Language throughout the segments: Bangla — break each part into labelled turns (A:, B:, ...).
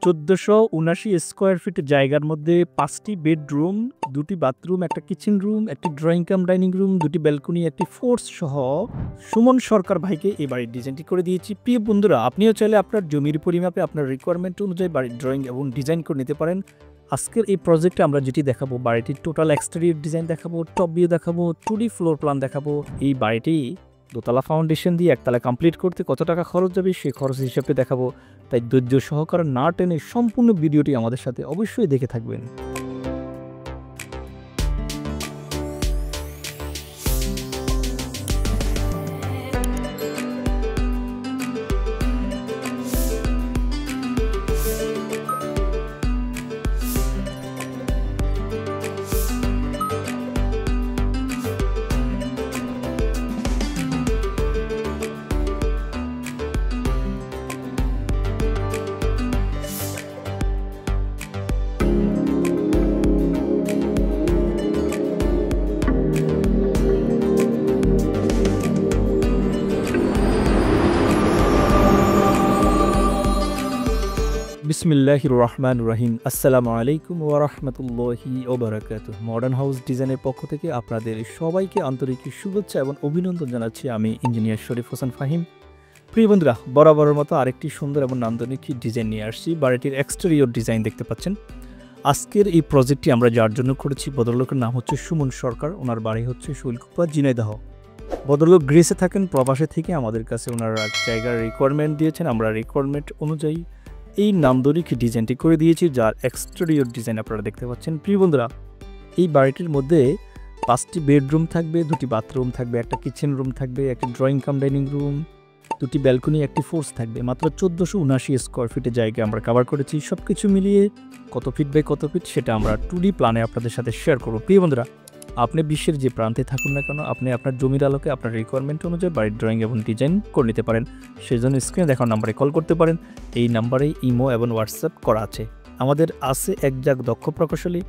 A: 1479 স্কোয়ার ফিট জায়গার মধ্যে 5টি বেডরুম, 2টি বাথরুম, একটা কিচেন রুম, একটি ড্রয়িং কাম ডাইনিং রুম, 2টি ব্যালকনি, একটি ফোর্স সহ সুমন সরকার ভাইকে এই বাড়ির ডিজাইনটি করে দিয়েছি। প্রিয় বন্ধুরা, আপনিও চাইলে আপনার জমির পরিমাপে আপনার রিকোয়ারমেন্ট অনুযায়ী বাড়ির ড্রয়িং এবং ডিজাইন করে নিতে পারেন। আজকের এই প্রজেক্টে আমরা যেটি দেখাবো, বাড়িটির টোটাল এক্সটেরিয়র ডিজাইন দেখাবো, টপ ভিউ দেখাবো, 2D ফ্লোর প্ল্যান দেখাবো। এই বাড়িটি দোতলা ফাউন্ডেশন দিয়ে একতলা কমপ্লিট করতে কত টাকা খরচ যাবে সেই খরচ হিসেবে দেখাবো। তাই ধৈর্য সহকারে না টেনে সম্পূর্ণ ভিডিওটি আমাদের সাথে অবশ্যই দেখে থাকবেন। বিসমিল্লাহির রহমানির রহিম। আসসালামু আলাইকুম ওয়া রাহমাতুল্লাহি ওয়া বারাকাতুহু। মডার্ন হাউস ডিজাইনের পক্ষ থেকে আপনাদের সবাইকে আন্তরিক শুভেচ্ছা এবং অভিনন্দন জানাচ্ছি। আমি ইঞ্জিনিয়ার শরীফ হোসেন ফাহিম। প্রিয় বন্ধুরা, বরাবরের মতো আরেকটি সুন্দর এবং নান্দনিক ডিজাইন নিয়ে আসছি। বাড়িটির এক্সটেরিয়র ডিজাইন দেখতে পাচ্ছেন। আজকের এই প্রজেক্টটি আমরা যার জন্য করেছি, ভদ্রলোকের নাম হচ্ছে সুমন সরকার। ওনার বাড়ি হচ্ছে শৈলকুপা, ঝিনাইদহ। ভদ্রলোক গ্রিসে থাকেন, প্রবাসে থেকে আমাদের কাছে ওনার জায়গার রিকোয়ারমেন্ট দিয়েছেন। আমরা রিকোয়ারমেন্ট অনুযায়ী এই নান্দনিক ডিজাইনটি করে দিয়েছি, যার এক্সটেরিয়র ডিজাইন আপনারা দেখতে পাচ্ছেন। প্রিয় বন্ধুরা, এই বাড়িটির মধ্যে 5টি বেডরুম থাকবে, 2টি বাথরুম থাকবে, একটা কিচেন রুম থাকবে, একটি ড্রয়িং কাম ডাইনিং রুম, 2টি ব্যালকনি, একটি ফোর্স থাকবে। মাত্র 1479 স্কোয়ার ফিটের জায়গা আমরা কভার করেছি। সব কিছু মিলিয়ে কত ফিট বাই কত ফিট সেটা আমরা 2D প্ল্যানে আপনাদের সাথে শেয়ার করব। প্রিয় বন্ধুরা, আপনি বিশ্বের যে প্রান্তে থাকুন না কেন, আপনি আপনার জমির আলোকে আপনার রিকোয়ারমেন্ট অনুযায়ী বাড়ির ড্রয়িং এবং ডিজাইন করে নিতে পারেন। সেই জন্য স্ক্রিনে দেখানো নাম্বারে কল করতে পারেন। এই নাম্বারে ইমো এবং হোয়াটসঅ্যাপ করা আছে। আমাদের আছে একজাক দক্ষ প্রকৌশলী।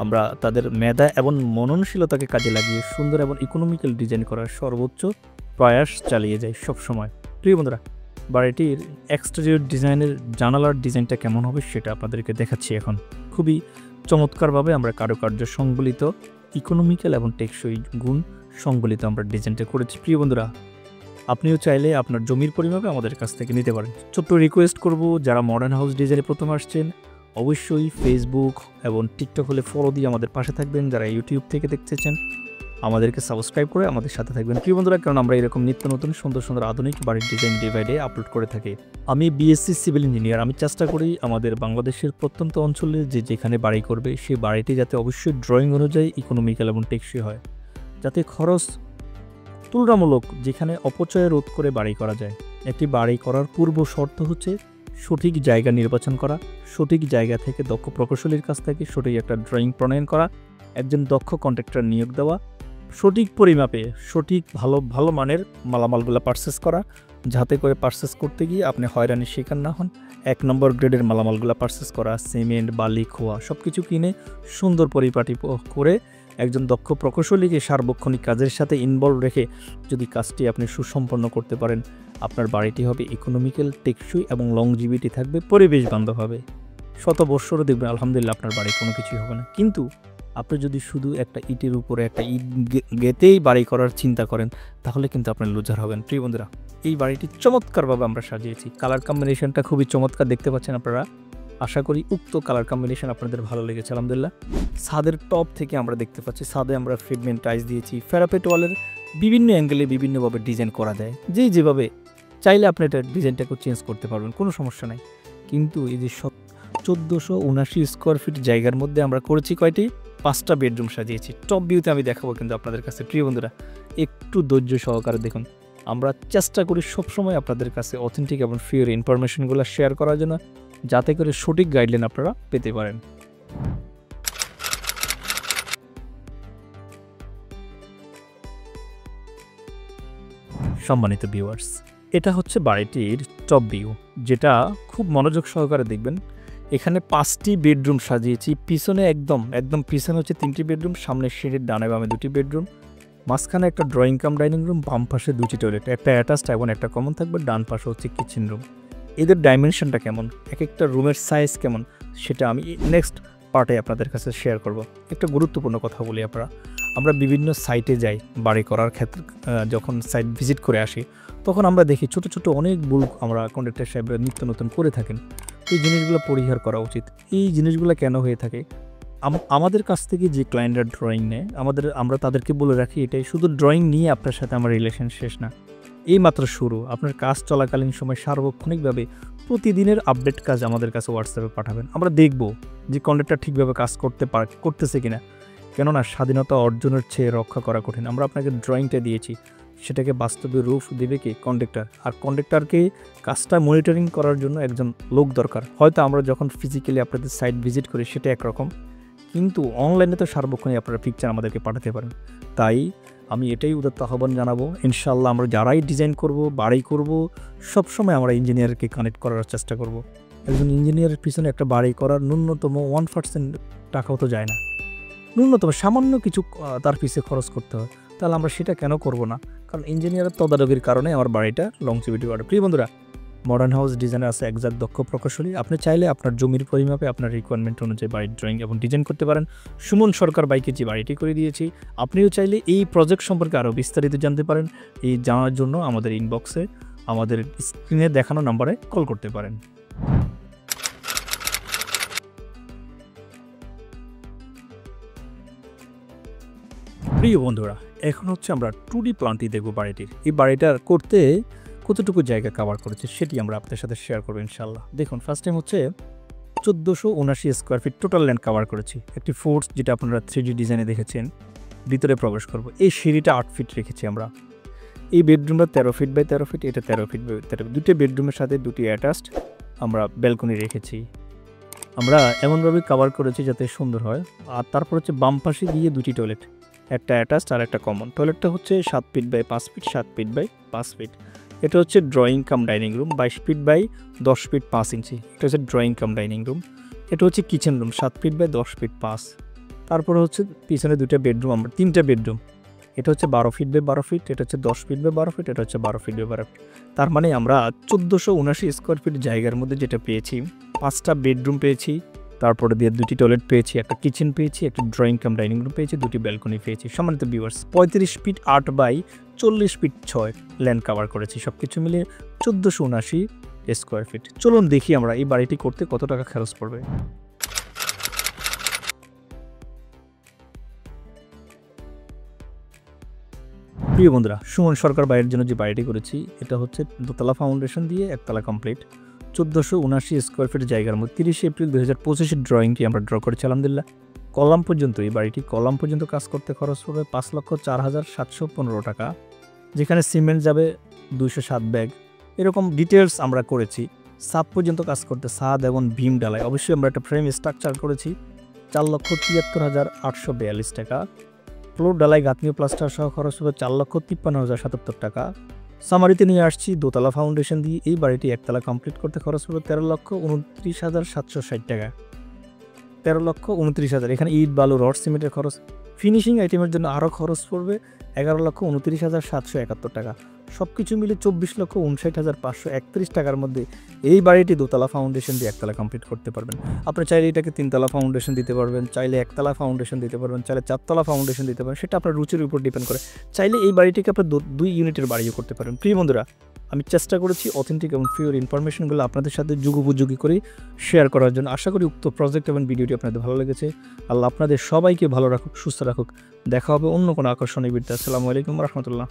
A: আমরা তাদের মেধা এবং মননশীলতাকে কাজে লাগিয়ে সুন্দর এবং ইকোনমিক্যাল ডিজাইন করার সর্বোচ্চ প্রয়াস চালিয়ে যাই সবসময়। প্রিয় বন্ধুরা, বাড়িটির এক্সটেরিয়র ডিজাইনের জানালার ডিজাইনটা কেমন হবে সেটা আপনাদেরকে দেখাচ্ছি এখন। খুবই চমৎকারভাবে আমরা কারুকার্য সংবলিত, ইকোনমিক্যাল এবং টেকসই গুণ সংবলিত আমরা ডিজাইনটা করেছি। প্রিয় বন্ধুরা, আপনিও চাইলে আপনার জমির পরিমাপে আমাদের কাছ থেকে নিতে পারেন। ছোট্ট রিকোয়েস্ট করব, যারা মডার্ন হাউস ডিজাইনে প্রথম আসছেন, অবশ্যই ফেসবুক এবং টিকটক হলে ফলো দিয়ে আমাদের পাশে থাকবেন। যারা ইউটিউব থেকে দেখতেছেন, আমাদেরকে সাবস্ক্রাইব করে আমাদের সাথে থাকবেন। প্রিয় বন্ধুরা, কারণ আমরা এরকম নিত্য নতুন সুন্দর সুন্দর আধুনিক বাড়ির ডিজাইন ডিভাইডে আপলোড করে থাকি। আমি বিএসসি সিভিল ইঞ্জিনিয়ার। আমি চেষ্টা করি আমাদের বাংলাদেশের প্রত্যন্ত অঞ্চলে যেখানে বাড়ি করবে সেই বাড়িটি যাতে অবশ্যই ড্রয়িং অনুযায়ী ইকোনমিক্যাল এবং টেকসই হয়, যাতে খরচ তুলনামূলক, যেখানে অপচয় রোধ করে বাড়ি করা যায়। একটি বাড়ি করার পূর্ব শর্ত হচ্ছে সঠিক জায়গা নির্বাচন করা, সঠিক জায়গা থেকে দক্ষ প্রকৌশলীর কাছ থেকে সঠিক একটা ড্রয়িং প্রণয়ন করা, একজন দক্ষ কন্ট্রাক্টর নিয়োগ দেওয়া, সঠিক পরিমাপে সঠিক ভালো মানের মালামালগুলো পারচেস করা, যাতে করে পারচেস করতে গিয়ে আপনি হয়রানির শিকার না হন। 1 নম্বর গ্রেডের মালামালগুলো পারচেস করা, সিমেন্ট, বালি, খোয়া সব কিছু কিনে সুন্দর পরিপাটি করে একজন দক্ষ প্রকৌশলীকে সার্বক্ষণিক কাজের সাথে ইনভলভ রেখে যদি কাজটি আপনি সুসম্পন্ন করতে পারেন, আপনার বাড়িটি হবে ইকোনমিক্যাল, টেকসই এবং লংজিভিটি থাকবে, পরিবেশ বান্ধব হবে। শত বৎসরও দেখবেন আলহামদুলিল্লাহ আপনার বাড়ি কোনো কিছুই হবে না। কিন্তু আপনি যদি শুধু একটা ইটের উপরে একটা ইট গেতেই বাড়ি করার চিন্তা করেন, তাহলে কিন্তু আপনি লুজার হবেন। প্রিয় বন্ধুরা, এই বাড়িটি চমৎকারভাবে আমরা সাজিয়েছি। কালার কম্বিনেশনটা খুবই চমৎকার দেখতে পাচ্ছেন আপনারা। আশা করি উক্ত কালার কম্বিনেশন আপনাদের ভালো লেগেছে আলহামদুলিল্লাহ। ছাদের টপ থেকে আমরা দেখতে পাচ্ছি, ছাদে আমরা ফিটমেন্ট টাইলস দিয়েছি। প্যারাপেট ওয়ালের বিভিন্ন অ্যাঙ্গেলে বিভিন্নভাবে ডিজাইন করা যায়, যেভাবে চাইলে আপনি এটা ডিজাইনটাকে চেঞ্জ করতে পারবেন, কোনো সমস্যা নাই। কিন্তু এই যে 1479 স্কোয়ার ফিট জায়গার মধ্যে আমরা করেছি কয়টি, 5টা বেডরুম সাজিয়েছি। টপ ভিউতে আমি দেখাবো কিন্তু আপনাদের কাছে। প্রিয় বন্ধুরা, একটু ধৈর্য সহকারে দেখুন। আমরা চেষ্টা করি সবসময় আপনাদের কাছে অথেন্টিক এবং ফিওর ইনফরমেশনগুলো শেয়ার করার জন্য, যাতে করে সঠিক গাইডলাইন আপনারা পেতে পারেন। সম্মানিত ভিউয়ার্স, এটা হচ্ছে বাড়িটির টপ ভিউ, যেটা খুব মনোযোগ সহকারে দেখবেন। এখানে 5টি বেডরুম সাজিয়েছি। পিছনে একদম পিছনে হচ্ছে 3টি বেডরুম, সামনে সিঁড়ির ডানে বামে 2টি বেডরুম, মাঝখানে একটা ড্রয়িং কাম ডাইনিং রুম, বাম পাশে 2টি টয়লেট, একটা অ্যাটাচড এবং একটা কমন থাকবে, ডান পাশে হচ্ছে কিচেন রুম। এদের ডাইমেনশনটা কেমন, এক একটা রুমের সাইজ কেমন, সেটা আমি নেক্সট পার্টে আপনাদের কাছে শেয়ার করব। একটা গুরুত্বপূর্ণ কথা বলি, আমরা বিভিন্ন সাইটে যাই বাড়ি করার ক্ষেত্রে, যখন সাইট ভিজিট করে আসি তখন আমরা দেখি ছোট ছোট অনেক ভুল আমরা কন্ট্রাক্টর সাহেবরা নিত্য নতুন করে থাকেন। এই জিনিসগুলো পরিহার করা উচিত। এই জিনিসগুলো কেন হয়ে থাকে, আমাদের কাছ থেকে যে ক্লায়েন্টরা ড্রয়িং নেয়, আমরা তাদেরকে বলে রাখি এটাই, শুধু ড্রয়িং নিয়ে আপনার সাথে আমার রিলেশন শেষ না, এই মাত্র শুরু। আপনার কাজ চলাকালীন সময় সার্বক্ষণিকভাবে প্রতিদিনের আপডেট কাজ আমাদের কাছে হোয়াটসঅ্যাপে পাঠাবেন। আমরা দেখব যে কন্ট্রাক্টর ঠিকভাবে কাজ করতেছে কিনা। কেননা স্বাধীনতা অর্জনের চেয়ে রক্ষা করা কঠিন। আমরা আপনাকে ড্রয়িংটা দিয়েছি, সেটাকে বাস্তবে রূপ দেবে কি কন্ট্রাক্টর, আর কন্ট্রাক্টরকে কাজটা মনিটরিং করার জন্য একজন লোক দরকার। হয়তো আমরা যখন ফিজিক্যালি আপনাদের সাইট ভিজিট করি সেটা একরকম, কিন্তু অনলাইনে তো সার্বক্ষণিক আপনারা পিকচার আমাদেরকে পাঠাতে পারেন। তাই আমি এটাই উদাত্ত আহ্বান জানাবো, ইনশাল্লাহ আমরা যারাই ডিজাইন করব, বাড়ি করব, সবসময় আমরা ইঞ্জিনিয়ারকে কানেক্ট করার চেষ্টা করব। একজন ইঞ্জিনিয়ারের পিছনে একটা বাড়ি করার ন্যূনতম 1% টাকাও তো যায় না, ন্যূনতম সামান্য কিছু তার পিছিয়ে খরচ করতে হয়। তাহলে আমরা সেটা কেন করব না? কারণ ইঞ্জিনিয়ারের তদারকির কারণে আমার বাড়িটা লংজিভিটি বাড়ে। প্রিয় বন্ধুরা, মডার্ন হাউস ডিজাইনার আছে একজাক্ট দক্ষ প্রকৌশলী। আপনি চাইলে আপনার জমির পরিমাপে আপনার রিকোয়ারমেন্ট অনুযায়ী বাড়ির ড্রয়িং এবং ডিজাইন করতে পারেন। সুমন সরকার বাইকে যে বাড়িটি করে দিয়েছি, আপনিও চাইলে এই প্রজেক্ট সম্পর্কে আরও বিস্তারিত জানতে পারেন। এই জানার জন্য আমাদের ইনবক্সে আমাদের স্ক্রিনে দেখানো নাম্বারে কল করতে পারেন। প্রিয় বন্ধুরা, এখন হচ্ছে আমরা 2D প্ল্যানটি দেখব বাড়িটির। এই বাড়িটার করতে কতটুকু জায়গা কভার করেছে সেটি আমরা আপনাদের সাথে শেয়ার করবো ইনশাল্লাহ। দেখুন, ফার্স্ট টাইম হচ্ছে 1479 square feet total land cover করেছি। একটি ফোর্স যেটা আপনারা 3D ডিজাইনে দেখেছেন, ভিতরে প্রবেশ করব। এই সিঁড়িটা 8 ফিট রেখেছি আমরা। এই বেডরুমটা 13 ফিট বাই 13 ফিট, এটা 13 ফিট বাই 13 ফিট। দুটো বেডরুমের সাথে দুটি অ্যাটাচড আমরা ব্যালকনি রেখেছি। আমরা এমনভাবে কভার করেছি যাতে সুন্দর হয়। আর তারপর হচ্ছে বাম পাশে গিয়ে দুটি টয়লেট, একটা অ্যাটাচড আর একটা কমন। টয়লেটটা হচ্ছে 7 feet by 5 feet, 7 feet by 5 feet. এটা হচ্ছে drawing cum dining room, 22 feet by 10 feet 5 inch. এটা হচ্ছে ড্রয়িং কাম ডাইনিং রুম। এটা হচ্ছে kitchen room, 7 feet by 10 feet 5। তারপরে হচ্ছে পিছনে দুটো বেডরুম, আমরা 3টা বেডরুম। এটা হচ্ছে 12 ফিট বাই 12 ফিট, এটা হচ্ছে 10 ফিট বাই 12 ফিট, এটা হচ্ছে 12 ফিট বাই 12 ফিট। তার মানে আমরা 1479 স্কোয়ার ফিট জায়গার মধ্যে যেটা পেয়েছি, 5টা বেডরুম পেয়েছি, তারপরে দিয়ে দুটি টয়লেট পেয়েছি, একটা কিচেন পেয়েছি, একটা ড্রয়িং কাম ডাইনিং রুম পেয়েছি, দুটি ব্যালকনি পেয়েছি। সম্মানিত viewers, 35 feet 8 by 40 feet 6 land cover করেছি। সব কিছু মিলিয়ে 1479 স্কোয়ার ফিট। চলুন দেখি আমরা এই বাড়িটি করতে কত টাকা খরচ পড়বে। প্রিয় বন্ধুরা, সুমন সরকার বাড়ির জন্য যে বাড়িটি করেছি, এটা হচ্ছে দোতলা ফাউন্ডেশন দিয়ে একতলা কমপ্লিট, 1479 স্কোয়ার ফিট জায়গার মধ্যে। 30 এপ্রিল 2025 ড্রয়িংটি আমরা ড্র করেছি আলহামদুলিল্লাহ। কলাম পর্যন্ত, এই বাড়িটি কলাম পর্যন্ত কাজ করতে খরচ হবে 5,04,715 টাকা, যেখানে সিমেন্ট যাবে 207 ব্যাগ। এরকম ডিটেলস আমরা করেছি। সাব পর্যন্ত কাজ করতে, ছাদ এবং ভীম ডালাই, অবশ্যই আমরা একটা ফ্রেম স্ট্রাকচার করেছি 4,73,842 টাকা। ফ্লোর ডালাই গাঁথনীয় প্লাস্টার সহ খরচ হবে 4,53,077 টাকা। সামারিতে নিয়ে আসছি দোতলা ফাউন্ডেশন দিয়ে এই বাড়িটি একতলা কমপ্লিট করতে খরচ হবে 13,29,760 টাকা। 13,29,000। এখানে ইট, বালু, রড, সিমেন্টের খরচ। ফিনিশিং আইটেমের জন্য আরও খরচ পড়বে 11,29,771 টাকা। সব কিছু মিলে 24,59,531 টাকার মধ্যে এই বাড়িটি দোতলা ফাউন্ডেশন দিয়ে একতলা কমপ্লিট করতে পারবেন। আপনি চাইলে এটাকে 3তলা ফাউন্ডেশন দিতে পারবেন, চাইলে একতলা ফাউন্ডেশন দিতে পারবেন, চাইলে 4তলা ফাউন্ডেশন দিতে পারবেন, সেটা আপনার রুচির উপর ডিপেন্ড করে। চাইলে এই বাড়িটিকে আপনি 2 ইউনিটের বাড়িও করতে পারেন। প্রিয় বন্ধুরা, আমি চেষ্টা করেছি অথেন্টিক এবং পিওর ইনফরমেশনগুলো আপনাদের সাথে যুগোপযোগী করে শেয়ার করার জন্য। আশা করি উক্ত প্রজেক্ট এবং ভিডিওটি আপনাদের ভালো লেগেছে। আল্লাহ আপনাদের সবাইকে ভালো রাখুক, সুস্থ রাখুক। দেখা হবে অন্য কোনো আকর্ষণীয় ভিডিওতে। আসসালামু আলাইকুম রহমতুল্লাহ।